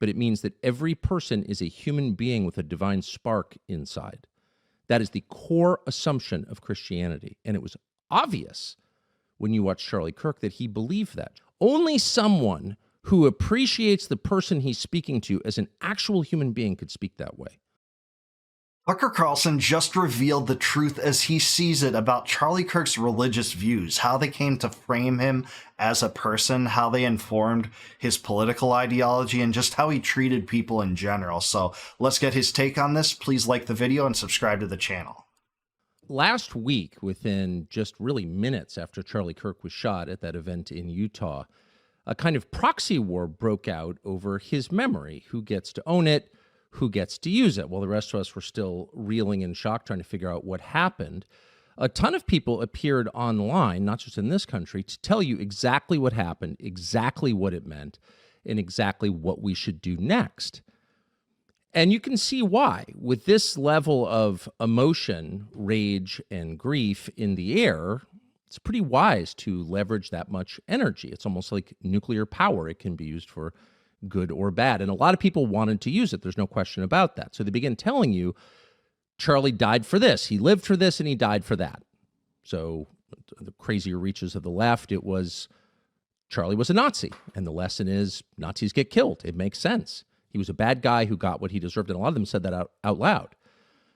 but it means that every person is a human being with a divine spark inside. That is the core assumption of Christianity. And it was obvious when you watch Charlie Kirk that he believed that. Only someone who appreciates the person he's speaking to as an actual human being could speak that way. Tucker Carlson just revealed the truth as he sees it about Charlie Kirk's religious views, how they came to frame him as a person, how they informed his political ideology, and just how he treated people in general. So let's get his take on this. Please like the video and subscribe to the channel. Last week, within just really minutes after Charlie Kirk was shot at that event in Utah, a kind of proxy war broke out over his memory. Who gets to own it? Who gets to use it? While the rest of us were still reeling in shock, trying to figure out what happened, a ton of people appeared online, not just in this country, to tell you exactly what happened, exactly what it meant, and exactly what we should do next. And you can see why. With this level of emotion, rage, and grief in the air, it's pretty wise to leverage that much energy. It's almost like nuclear power. It can be used for good or bad. And a lot of people wanted to use it. There's no question about that. So they begin telling you, Charlie died for this, he lived for this, and he died for that. So the crazier reaches of the left, it was Charlie was a Nazi. And the lesson is Nazis get killed. It makes sense. He was a bad guy who got what he deserved. And a lot of them said that out loud.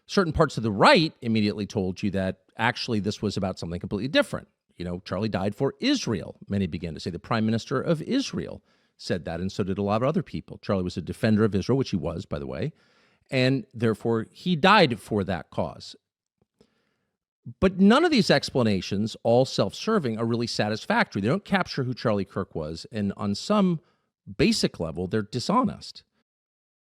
Certain parts of the right immediately told you that actually this was about something completely different. You know, Charlie died for Israel. Many began to say the prime minister of Israel said that, and so did a lot of other people. Charlie was a defender of Israel, which he was, by the way, and therefore he died for that cause. But none of these explanations, all self-serving, are really satisfactory. They don't capture who Charlie Kirk was, and on some basic level, they're dishonest.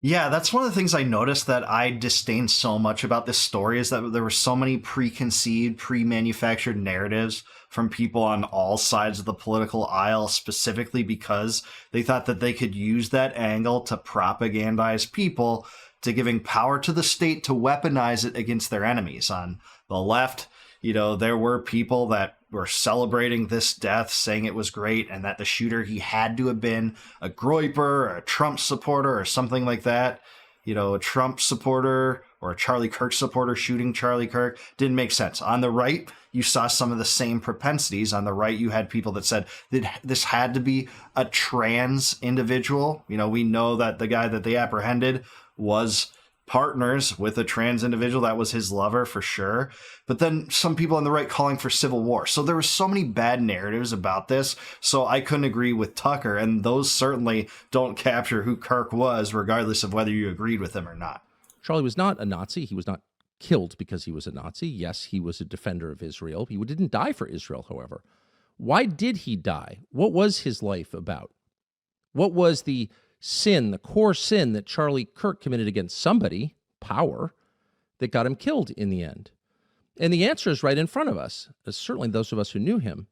Yeah, that's one of the things I noticed that I disdain so much about this story is that there were so many preconceived, pre-manufactured narratives from people on all sides of the political aisle, specifically because they thought that they could use that angle to propagandize people to giving power to the state to weaponize it against their enemies. On the left, you know, there were people that were celebrating this death, saying it was great, and that the shooter, he had to have been a Groyper or a Trump supporter or something like that. You know, a Trump supporter or a Charlie Kirk supporter shooting Charlie Kirk didn't make sense. On the right, you saw some of the same propensities. On the right, you had people that said that this had to be a trans individual. You know, we know that the guy that they apprehended was partners with a trans individual. That was his lover for sure. But then some people on the right calling for civil war. So there were so many bad narratives about this. So I couldn't agree with Tucker. And those certainly don't capture who Kirk was, regardless of whether you agreed with him or not. Charlie was not a Nazi. He was not killed because he was a Nazi. Yes, he was a defender of Israel. He didn't die for Israel, however. Why did he die? What was his life about? What was the sin, the core sin that Charlie Kirk committed against somebody, power, that got him killed in the end? And the answer is right in front of us, certainly those of us who knew him.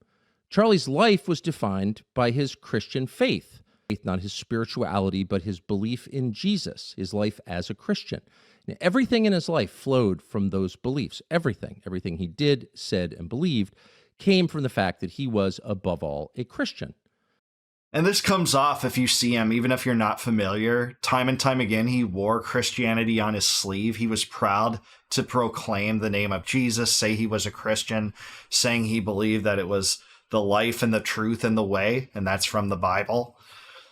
Charlie's life was defined by his Christian faith, not his spirituality, but his belief in Jesus, his life as a Christian. And everything in his life flowed from those beliefs. Everything he did, said, and believed came from the fact that he was, above all, a Christian. And this comes off if you see him, even if you're not familiar. Time and time again, he wore Christianity on his sleeve. He was proud to proclaim the name of Jesus, say he was a Christian, saying he believed that it was the life and the truth and the way, and that's from the Bible.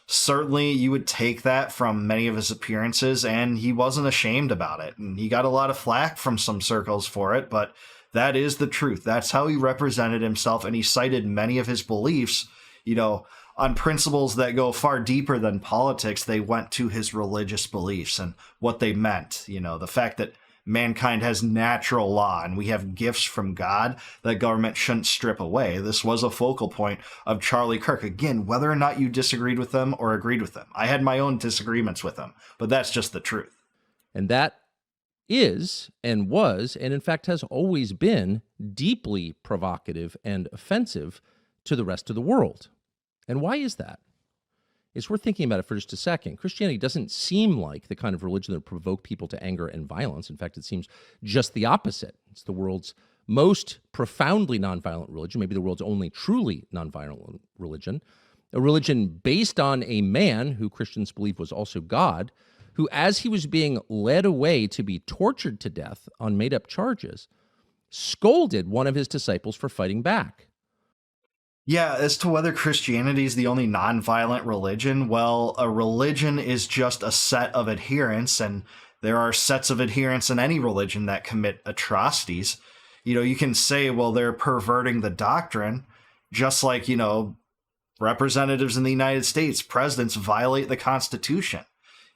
Certainly, you would take that from many of his appearances, and he wasn't ashamed about it. And he got a lot of flack from some circles for it, but that is the truth. That's how he represented himself, and he cited many of his beliefs, you know, on principles that go far deeper than politics. They went to his religious beliefs and what they meant. You know, the fact that mankind has natural law and we have gifts from God that government shouldn't strip away. This was a focal point of Charlie Kirk. Again, whether or not you disagreed with them or agreed with them. I had my own disagreements with them, but that's just the truth. And that is and was, and in fact has always been, deeply provocative and offensive to the rest of the world. And why is that? It's worth thinking about it for just a second. Christianity doesn't seem like the kind of religion that would provoke people to anger and violence. In fact, it seems just the opposite. It's the world's most profoundly nonviolent religion, maybe the world's only truly nonviolent religion. a religion based on a man who Christians believe was also God, who, as he was being led away to be tortured to death on made-up charges, scolded one of his disciples for fighting back. Yeah, as to whether Christianity is the only nonviolent religion, well, a religion is just a set of adherents, and there are sets of adherents in any religion that commit atrocities. You can say, well, they're perverting the doctrine, just like, representatives in the United States, presidents violate the Constitution,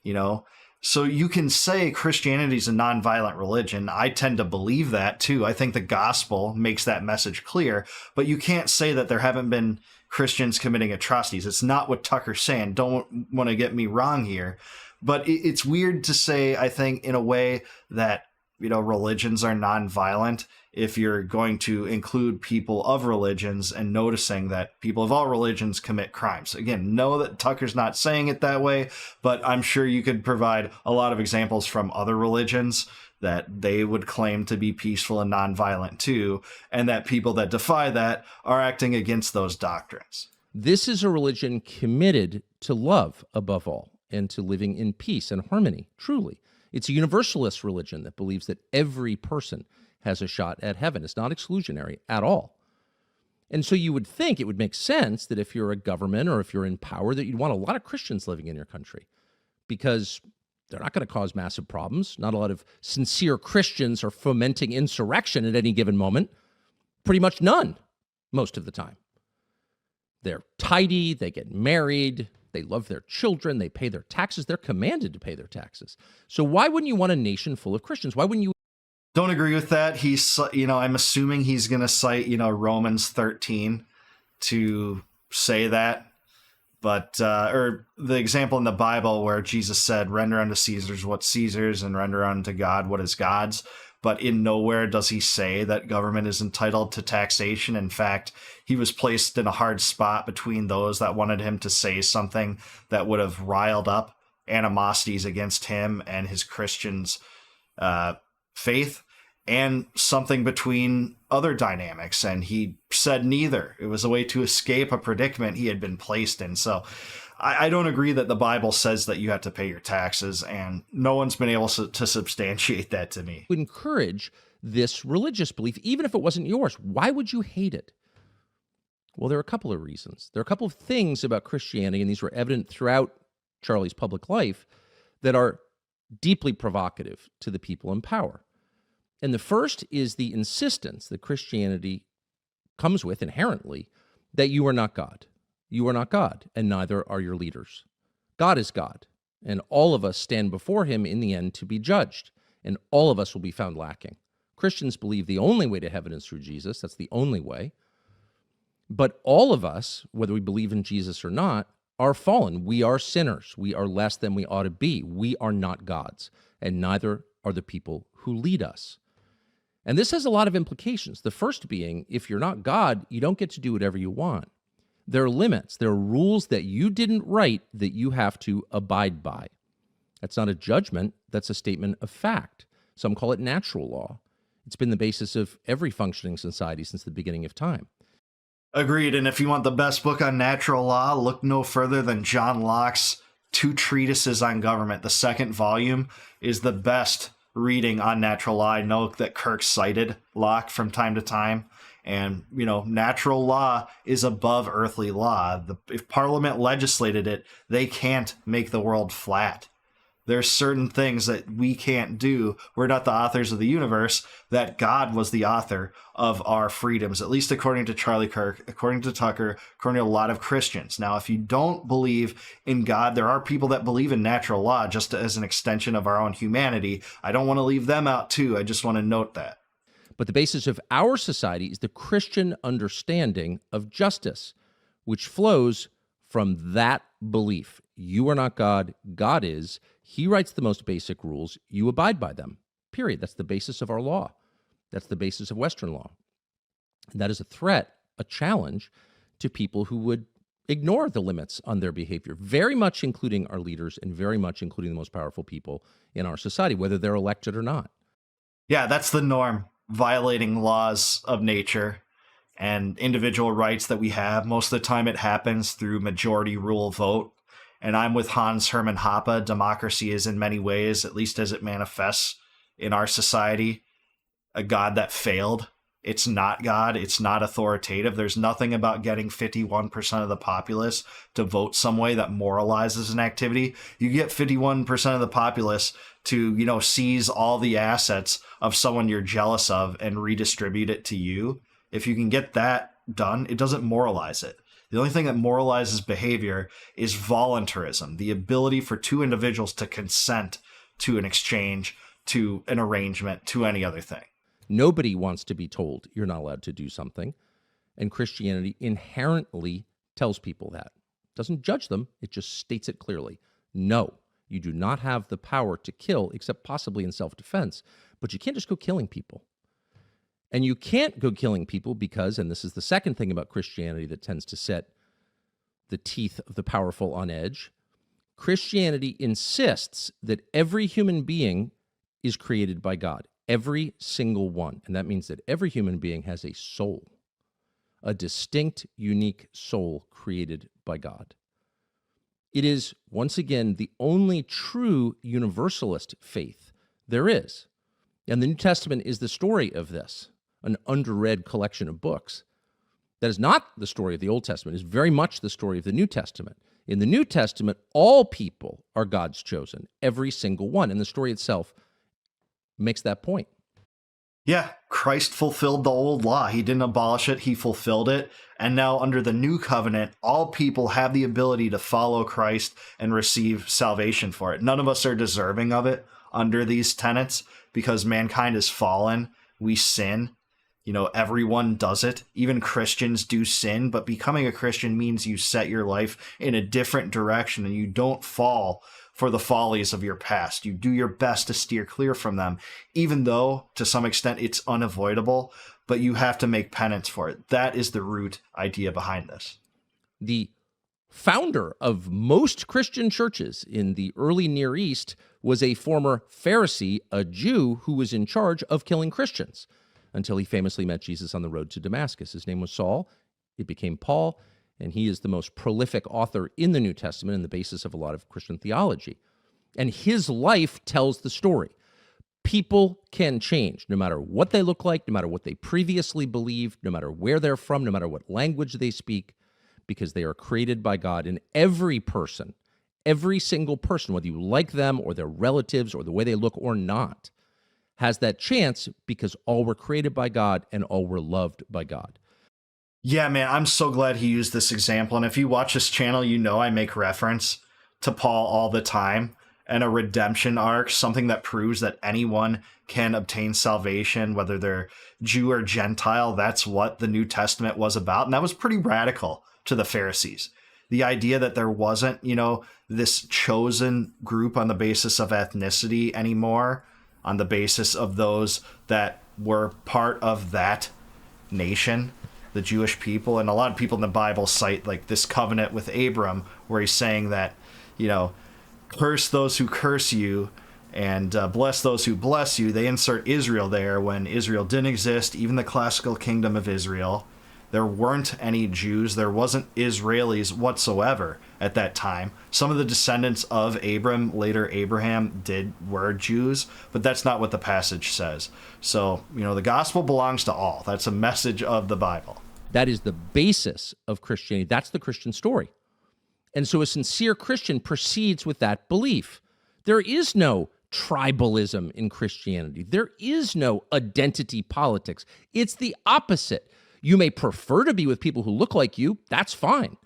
you know? So you can say Christianity is a nonviolent religion. I tend to believe that too. I think the gospel makes that message clear, but you can't say that there haven't been Christians committing atrocities. It's not what Tucker's saying. Don't want to get me wrong here, but it's weird to say, I think, in a way that, religions are nonviolent if you're going to include people of religions and noticing that people of all religions commit crimes. Again, know that Tucker's not saying it that way, but I'm sure you could provide a lot of examples from other religions that they would claim to be peaceful and nonviolent too, and that people that defy that are acting against those doctrines. This is a religion committed to love above all and to living in peace and harmony, truly. It's a universalist religion that believes that every person has a shot at heaven. It's not exclusionary at all. And so you would think it would make sense that if you're a government or if you're in power, that you'd want a lot of Christians living in your country because they're not going to cause massive problems. Not a lot of sincere Christians are fomenting insurrection at any given moment. Pretty much none, most of the time. They're tidy, they get married, they love their children, they pay their taxes, they're commanded to pay their taxes. So why wouldn't you want a nation full of Christians? Why wouldn't you? Don't agree with that. I'm assuming he's going to cite, Romans 13 to say that. But, or the example in the Bible where Jesus said, render unto Caesar's what's Caesar's and render unto God what is God's. But in nowhere does he say that government is entitled to taxation. In fact, he was placed in a hard spot between those that wanted him to say something that would have riled up animosities against him and his Christians' faith, and something between other dynamics. And he said neither. It was a way to escape a predicament he had been placed in. So I don't agree that the Bible says that you have to pay your taxes, and no one's been able to substantiate that to me. Encourage this religious belief, even if it wasn't yours. Why would you hate it? Well, there are a couple of reasons. There are a couple of things about Christianity, and these were evident throughout Charlie's public life, that are deeply provocative to the people in power. And the first is the insistence that Christianity comes with inherently that you are not God. You are not God, and neither are your leaders. God is God, and all of us stand before him in the end to be judged, and all of us will be found lacking. Christians believe the only way to heaven is through Jesus. That's the only way. But all of us, whether we believe in Jesus or not, are fallen. We are sinners. We are less than we ought to be. We are not gods, and neither are the people who lead us. And this has a lot of implications. The first being, if you're not God, you don't get to do whatever you want. There are limits. There are rules that you didn't write that you have to abide by. That's not a judgment. That's a statement of fact. Some call it natural law. It's been the basis of every functioning society since the beginning of time. Agreed. And if you want the best book on natural law, look no further than John Locke's 2 treatises on government. The second volume is the best reading on natural law. I know that Kirk cited Locke from time to time. And, natural law is above earthly law. If Parliament legislated it, they can't make the world flat. There's certain things that we can't do. We're not the authors of the universe, that God was the author of our freedoms, at least according to Charlie Kirk, according to Tucker, according to a lot of Christians. Now, if you don't believe in God, there are people that believe in natural law just as an extension of our own humanity. I don't want to leave them out too. I just want to note that. But the basis of our society is the Christian understanding of justice, which flows from that belief. You are not God, God is. He writes the most basic rules. You abide by them, period. That's the basis of our law. That's the basis of Western law. And that is a threat, a challenge to people who would ignore the limits on their behavior, very much including our leaders and very much including the most powerful people in our society, whether they're elected or not. Yeah, that's the norm. Violating laws of nature and individual rights that we have. Most of the time it happens through majority rule vote. And I'm with Hans Hermann Hoppe. Democracy is in many ways, at least as it manifests in our society, a God that failed. It's not God. It's not authoritative. There's nothing about getting 51% of the populace to vote some way that moralizes an activity. You get 51% of the populace to, seize all the assets of someone you're jealous of and redistribute it to you. If you can get that done, it doesn't moralize it. The only thing that moralizes behavior is voluntarism, the ability for two individuals to consent to an exchange, to an arrangement, to any other thing. Nobody wants to be told you're not allowed to do something. And Christianity inherently tells people that. It doesn't judge them, it just states it clearly. No, you do not have the power to kill, except possibly in self-defense. But you can't just go killing people. And you can't go killing people because, and this is the second thing about Christianity that tends to set the teeth of the powerful on edge, Christianity insists that every human being is created by God. Every single one. And that means that every human being has a soul, a distinct, unique soul created by God. It is, once again, the only true universalist faith there is. And the New Testament is the story of this, an underread collection of books. That is not the story of the Old Testament. It is very much the story of the New Testament. In the New Testament, all people are God's chosen, every single one. And the story itself makes that point. Yeah, Christ fulfilled the old law. He didn't abolish it, he fulfilled it. And now under the new covenant, all people have the ability to follow Christ and receive salvation for it. None of us are deserving of it under these tenets because mankind is fallen. We sin. Everyone does it. Even Christians do sin, but becoming a Christian means you set your life in a different direction and you don't fall for the follies of your past. You do your best to steer clear from them, even though to some extent it's unavoidable, but you have to make penance for it. That is the root idea behind this. The founder of most Christian churches in the early Near East was a former Pharisee, a Jew who was in charge of killing Christians, until he famously met Jesus on the road to Damascus. His name was Saul. It became Paul, and he is the most prolific author in the New Testament and the basis of a lot of Christian theology. And his life tells the story. People can change, no matter what they look like, no matter what they previously believed, no matter where they're from, no matter what language they speak, because they are created by God. And every person, every single person, whether you like them or their relatives or the way they look or not, has that chance because all were created by God and all were loved by God. Yeah, man, I'm so glad he used this example. And if you watch this channel, I make reference to Paul all the time and a redemption arc, something that proves that anyone can obtain salvation, whether they're Jew or Gentile. That's what the New Testament was about. And that was pretty radical to the Pharisees. The idea that there wasn't, this chosen group on the basis of ethnicity anymore, on the basis of those that were part of that nation, the Jewish people. And a lot of people in the Bible cite like this covenant with Abram, where he's saying that, curse those who curse you and bless those who bless you. They insert Israel there when Israel didn't exist, even the classical kingdom of Israel. There weren't any Jews. There wasn't Israelis whatsoever at that time. Some of the descendants of Abram, later Abraham, were Jews, but that's not what the passage says. So, the gospel belongs to all. That's a message of the Bible. That is the basis of Christianity. That's the Christian story. And so a sincere Christian proceeds with that belief. There is no tribalism in Christianity. There is no identity politics. It's the opposite. You may prefer to be with people who look like you. That's fine.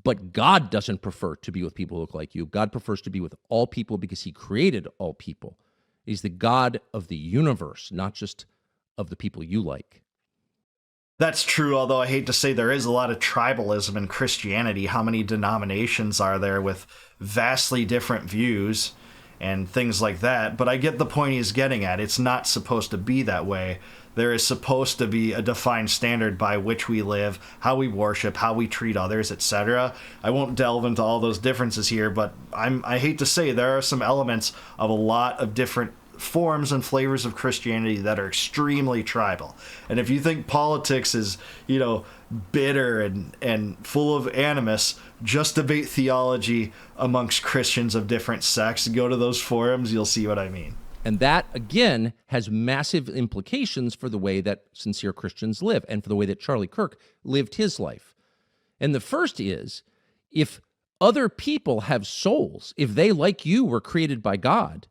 But God doesn't prefer to be with people who look like you. God prefers to be with all people because he created all people. He's the God of the universe, not just of the people you like. That's true, although I hate to say there is a lot of tribalism in Christianity. How many denominations are there with vastly different views and things like that? But I get the point he's getting at. It's not supposed to be that way. There is supposed to be a defined standard by which we live, how we worship, how we treat others, etc. I won't delve into all those differences here, but I hate to say there are some elements of a lot of different forms and flavors of Christianity that are extremely tribal. And if you think politics is, bitter and full of animus, just debate theology amongst Christians of different sects. Go to those forums, you'll see what I mean. And that, again, has massive implications for the way that sincere Christians live and for the way that Charlie Kirk lived his life. And the first is, if other people have souls, if they, like you, were created by God,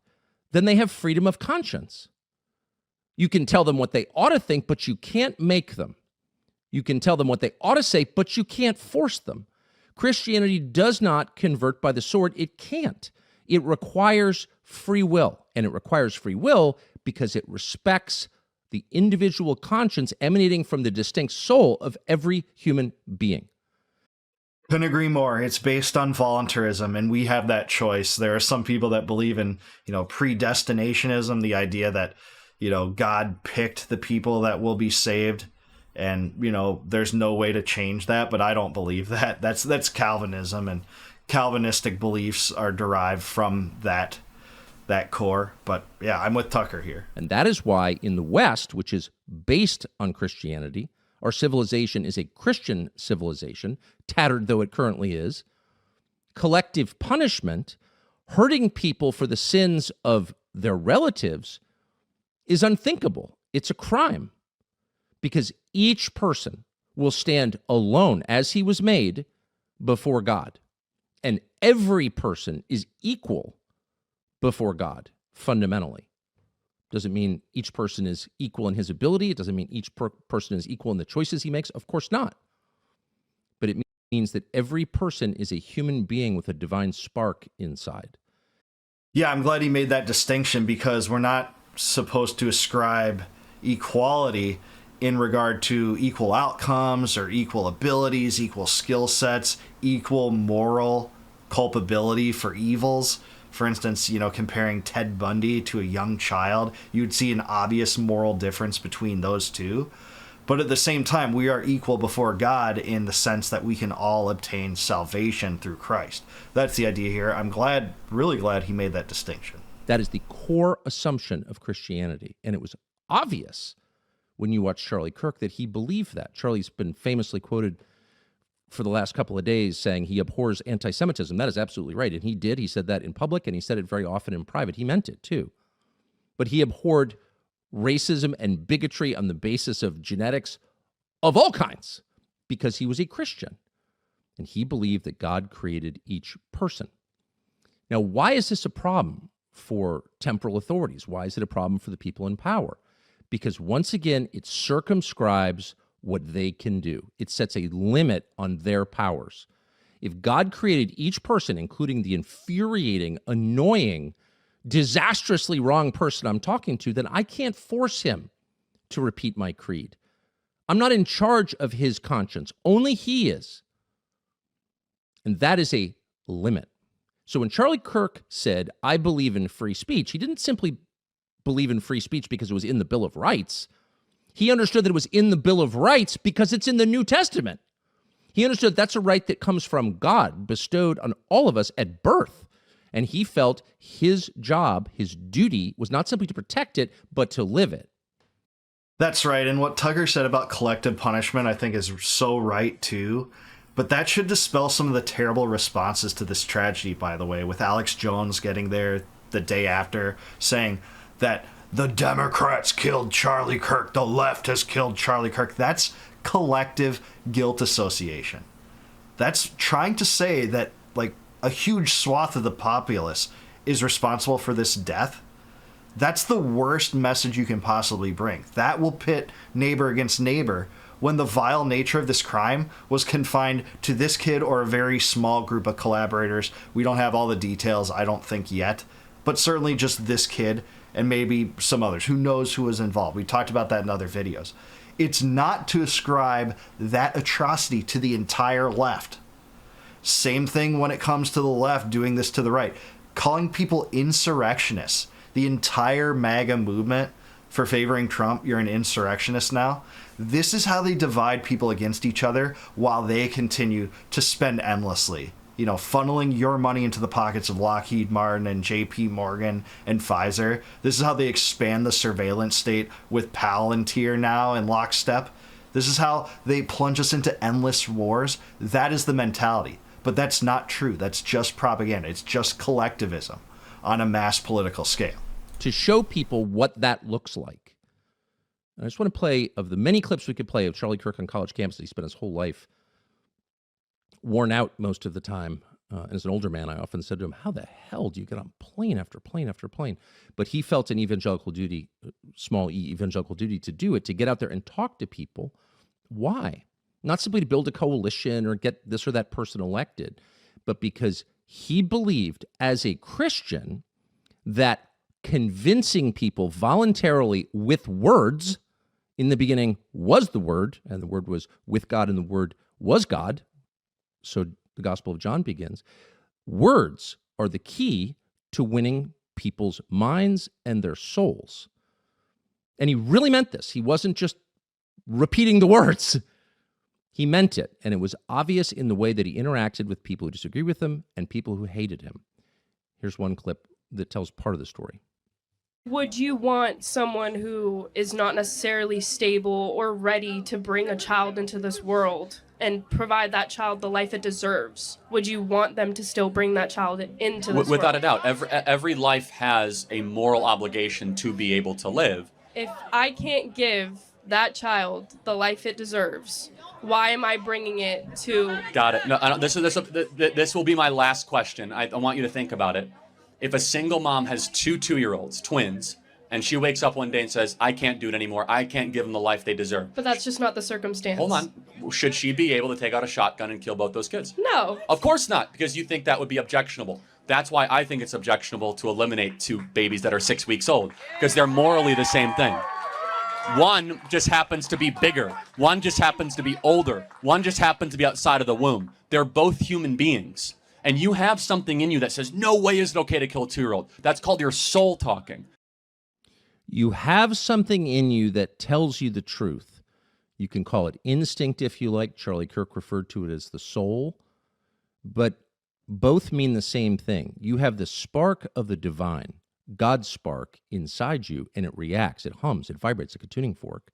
then they have freedom of conscience. You can tell them what they ought to think, but you can't make them. You can tell them what they ought to say, but you can't force them. Christianity does not convert by the sword. It can't. It requires free will, and it requires free will because it respects the individual conscience emanating from the distinct soul of every human being. Couldn't agree more. It's based on voluntarism, and we have that choice. There are some people that believe in, predestinationism, the idea that, God picked the people that will be saved, and, there's no way to change that, but I don't believe that. That's Calvinism, and Calvinistic beliefs are derived from that core. But yeah, I'm with Tucker here. And that is why in the West, which is based on Christianity, our civilization is a Christian civilization, tattered though it currently is. Collective punishment, hurting people for the sins of their relatives, is unthinkable. It's a crime because each person will stand alone as he was made before God. And every person is equal before God, fundamentally. Doesn't mean each person is equal in his ability. It doesn't mean each person is equal in the choices he makes. Of course not. But it means that every person is a human being with a divine spark inside. Yeah, I'm glad he made that distinction because we're not supposed to ascribe equality in regard to equal outcomes or equal abilities, equal skill sets, equal moral culpability for evils. For instance, comparing Ted Bundy to a young child, you'd see an obvious moral difference between those two. But at the same time, we are equal before God in the sense that we can all obtain salvation through Christ. That's the idea here. I'm really glad he made that distinction. That is the core assumption of Christianity. And it was obvious when you watch Charlie Kirk that he believed that. Charlie's been famously quoted for the last couple of days saying he abhors anti-Semitism. That is absolutely right. And he did. He said that in public, and he said it very often in private. He meant it, too. But he abhorred racism and bigotry on the basis of genetics of all kinds because he was a Christian. And he believed that God created each person. Now, why is this a problem for temporal authorities? Why is it a problem for the people in power? Because once again, it circumscribes what they can do. It sets a limit on their powers. If God created each person, including the infuriating, annoying, disastrously wrong person I'm talking to, then I can't force him to repeat my creed. I'm not in charge of his conscience. Only he is. And that is a limit. So when Charlie Kirk said, I believe in free speech, he didn't simply believe in free speech because it was in the Bill of Rights. He understood that it was in the Bill of Rights because it's in the New Testament. He understood that's a right that comes from God, bestowed on all of us at birth. And he felt his job, his duty, was not simply to protect it, but to live it. That's right. And what Tucker said about collective punishment, I think, is so right, too. But that should dispel some of the terrible responses to this tragedy, by the way, with Alex Jones getting there the day after saying that the Democrats killed Charlie Kirk, the left has killed Charlie Kirk. That's collective guilt association. That's trying to say that, a huge swath of the populace is responsible for this death. That's the worst message you can possibly bring. That will pit neighbor against neighbor when the vile nature of this crime was confined to this kid or a very small group of collaborators. We don't have all the details, I don't think, yet, but certainly just this kid and maybe some others. Who knows who was involved? We talked about that in other videos. It's not to ascribe that atrocity to the entire left. Same thing when it comes to the left doing this to the right. Calling people insurrectionists. The entire MAGA movement for favoring Trump, you're an insurrectionist now. This is how they divide people against each other while they continue to spend endlessly funneling your money into the pockets of Lockheed Martin and JP Morgan and Pfizer. This is how they expand the surveillance state with Palantir now in lockstep. This is how they plunge us into endless wars. That is the mentality. But that's not true. That's just propaganda. It's just collectivism on a mass political scale. To show people what that looks like, I just want to play, of the many clips we could play of Charlie Kirk on college campus, he spent his whole life worn out most of the time. And as an older man, I often said to him, how the hell do you get on plane after plane after plane? But he felt an evangelical duty, small e evangelical duty, to do it, to get out there and talk to people. Why? Not simply to build a coalition or get this or that person elected, but because he believed as a Christian that convincing people voluntarily with words, in the beginning was the Word, and the Word was with God, and the Word was God. So the Gospel of John begins. Words are the key to winning people's minds and their souls. And he really meant this. He wasn't just repeating the words. He meant it. And it was obvious in the way that he interacted with people who disagreed with him and people who hated him. Here's one clip that tells part of the story. Would you want someone who is not necessarily stable or ready to bring a child into this world and provide that child the life it deserves? Would you want them to still bring that child into this world? Without a doubt. Every life has a moral obligation to be able to live. If I can't give that child the life it deserves, why am I bringing it to... Got it. No, this will be my last question. I want you to think about it. If a single mom has two 2-year-olds, twins, and she wakes up one day and says, I can't do it anymore, I can't give them the life they deserve. But that's just not the circumstance. Hold on. Should she be able to take out a shotgun and kill both those kids? No. Of course not, because you think that would be objectionable. That's why I think it's objectionable to eliminate 2 babies that are 6 weeks old, because they're morally the same thing. One just happens to be bigger. One just happens to be older. One just happens to be outside of the womb. They're both human beings. And you have something in you that says, no way is it okay to kill a 2-year-old. That's called your soul talking. You have something in you that tells you the truth. You can call it instinct if you like. Charlie Kirk referred to it as the soul. But both mean the same thing. You have the spark of the divine, God's spark, inside you, and it reacts, it hums, it vibrates like a tuning fork.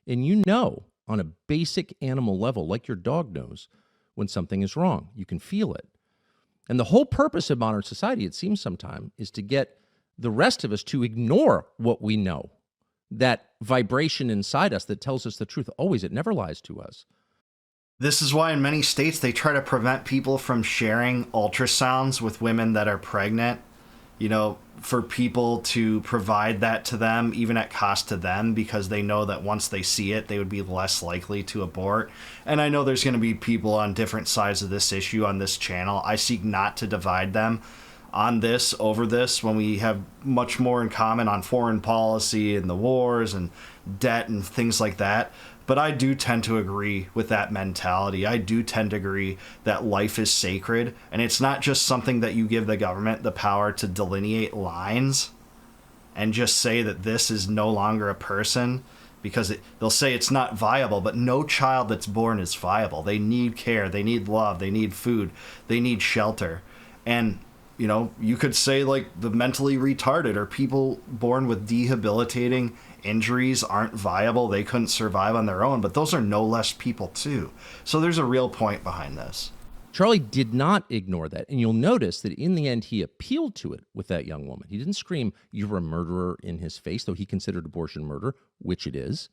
And you know, on a basic animal level, like your dog knows, when something is wrong. You can feel it. And the whole purpose of modern society, it seems sometimes, is to get the rest of us to ignore what we know. That vibration inside us that tells us the truth. Always, it never lies to us. This is why in many states they try to prevent people from sharing ultrasounds with women that are pregnant, for people to provide that to them, even at cost to them, because they know that once they see it, they would be less likely to abort. And I know there's going to be people on different sides of this issue on this channel. I seek not to divide them on this over this when we have much more in common on foreign policy and the wars and debt and things like that. But I do tend to agree with that mentality. I do tend to agree that life is sacred, and it's not just something that you give the government the power to delineate lines and just say that this is no longer a person, because they'll say it's not viable, but no child that's born is viable. They need care, they need love, they need food, they need shelter. And you could say like the mentally retarded or people born with debilitating injuries aren't viable. They couldn't survive on their own, but those are no less people too. So there's a real point behind this. Charlie did not ignore that. And you'll notice that in the end, he appealed to it with that young woman. He didn't scream, "You're a murderer," in his face, though he considered abortion murder, which it is.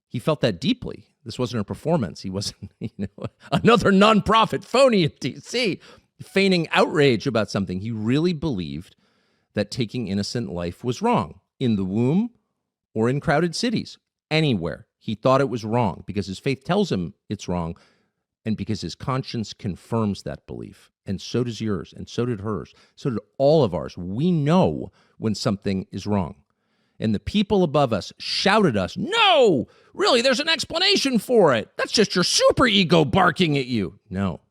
He felt that deeply. This wasn't a performance. He wasn't, another nonprofit phony in D.C. feigning outrage about something. He really believed that taking innocent life was wrong in the womb or in crowded cities, anywhere. He thought it was wrong because his faith tells him it's wrong and because his conscience confirms that belief. And so does yours, and so did hers. So did all of ours. We know when something is wrong. And the people above us shouted us, "No, really, there's an explanation for it. That's just your superego barking at you." No.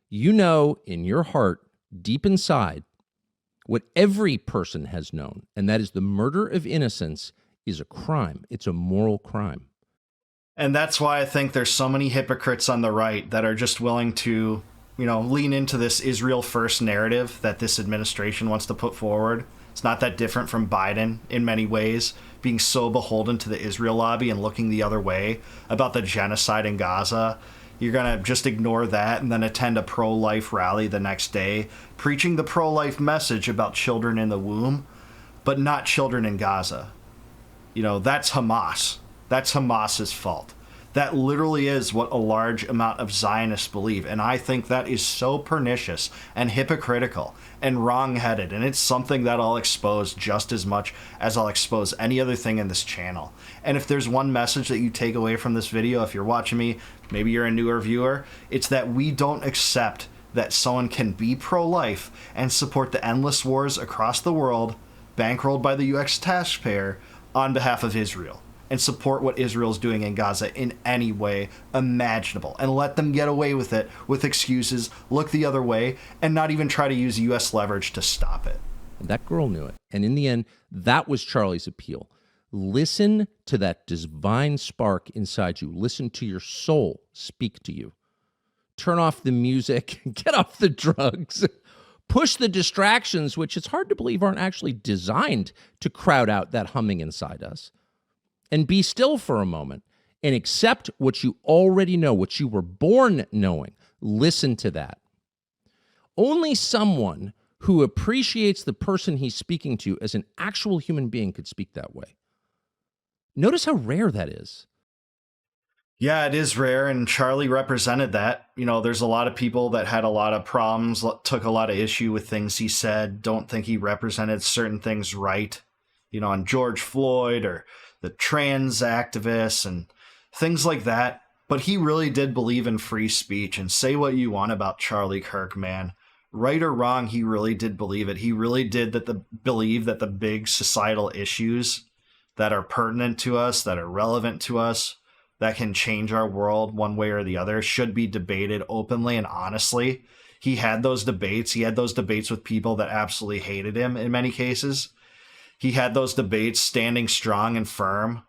You know in your heart, deep inside, what every person has known, and that is the murder of innocence is a crime. It's a moral crime. And that's why I think there's so many hypocrites on the right that are just willing to lean into this Israel first narrative that this administration wants to put forward. It's not that different from Biden in many ways, being so beholden to the Israel lobby and looking the other way about the genocide in Gaza. You're going to just ignore that and then attend a pro-life rally the next day, preaching the pro-life message about children in the womb, but not children in Gaza. That's Hamas. That's Hamas's fault. That literally is what a large amount of Zionists believe. And I think that is so pernicious and hypocritical and wrong-headed. And it's something that I'll expose just as much as I'll expose any other thing in this channel. And if there's one message that you take away from this video, if you're watching me, maybe you're a newer viewer, it's that we don't accept that someone can be pro-life and support the endless wars across the world, bankrolled by the US taxpayer, on behalf of Israel, and support what Israel's doing in Gaza in any way imaginable, and let them get away with it with excuses, look the other way, and not even try to use US leverage to stop it. And that girl knew it. And in the end, that was Charlie's appeal. Listen to that divine spark inside you. Listen to your soul speak to you. Turn off the music, get off the drugs, push the distractions, which it's hard to believe aren't actually designed to crowd out that humming inside us. And be still for a moment and accept what you already know, what you were born knowing. Listen to that. Only someone who appreciates the person he's speaking to as an actual human being could speak that way. Notice how rare that is. Yeah, it is rare, and Charlie represented that. There's a lot of people that had a lot of problems, took a lot of issue with things he said, don't think he represented certain things right, on George Floyd or the trans activists and things like that. But he really did believe in free speech, and say what you want about Charlie Kirk, man. Right or wrong, he really did believe it. He really did believe that the big societal issues that are pertinent to us, that are relevant to us, that can change our world one way or the other should be debated openly and honestly. He had those debates. He had those debates with people that absolutely hated him in many cases. He had those debates standing strong and firm,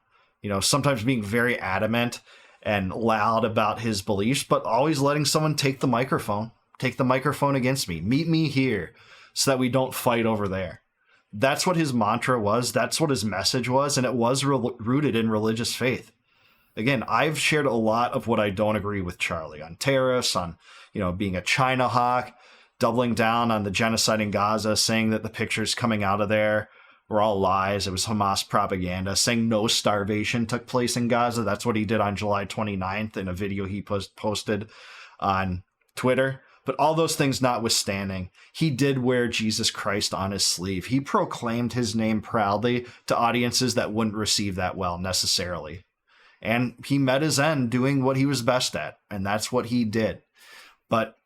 sometimes being very adamant and loud about his beliefs, but always letting someone take the microphone against me. Meet me here so that we don't fight over there. That's what his mantra was. That's what his message was. And it was rooted in religious faith. Again, I've shared a lot of what I don't agree with Charlie on tariffs, on, being a China hawk, doubling down on the genocide in Gaza, saying that the pictures coming out of there were all lies. It was Hamas propaganda, saying no starvation took place in Gaza. That's what he did on July 29th in a video he posted on Twitter. But all those things notwithstanding, he did wear Jesus Christ on his sleeve. He proclaimed his name proudly to audiences that wouldn't receive that well necessarily. And he met his end doing what he was best at, and that's what he did. But,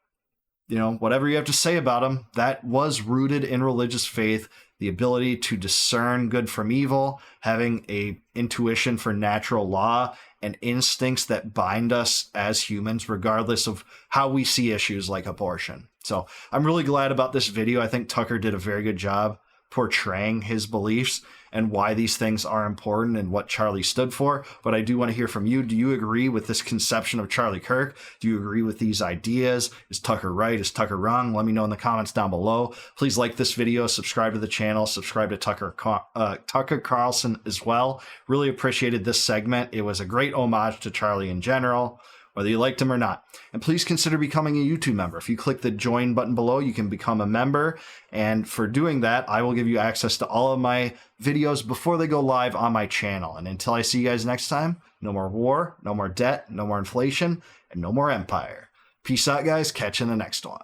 whatever you have to say about him, that was rooted in religious faith, the ability to discern good from evil, having a intuition for natural law, and instincts that bind us as humans, regardless of how we see issues like abortion. So I'm really glad about this video. I think Tucker did a very good job portraying his beliefs and why these things are important and what Charlie stood for. But I do want to hear from you. Do you agree with this conception of Charlie Kirk? Do you agree with these ideas? Is Tucker right? Is Tucker wrong? Let me know in the comments down below. Please like this video, subscribe to the channel, subscribe to Tucker Carlson as well. Really appreciated this segment. It was a great homage to Charlie in general, whether you liked him or not. And please consider becoming a YouTube member. If you click the join button below, you can become a member. And for doing that, I will give you access to all of my videos before they go live on my channel. And until I see you guys next time, no more war, no more debt, no more inflation, and no more empire. Peace out, guys. Catch you in the next one.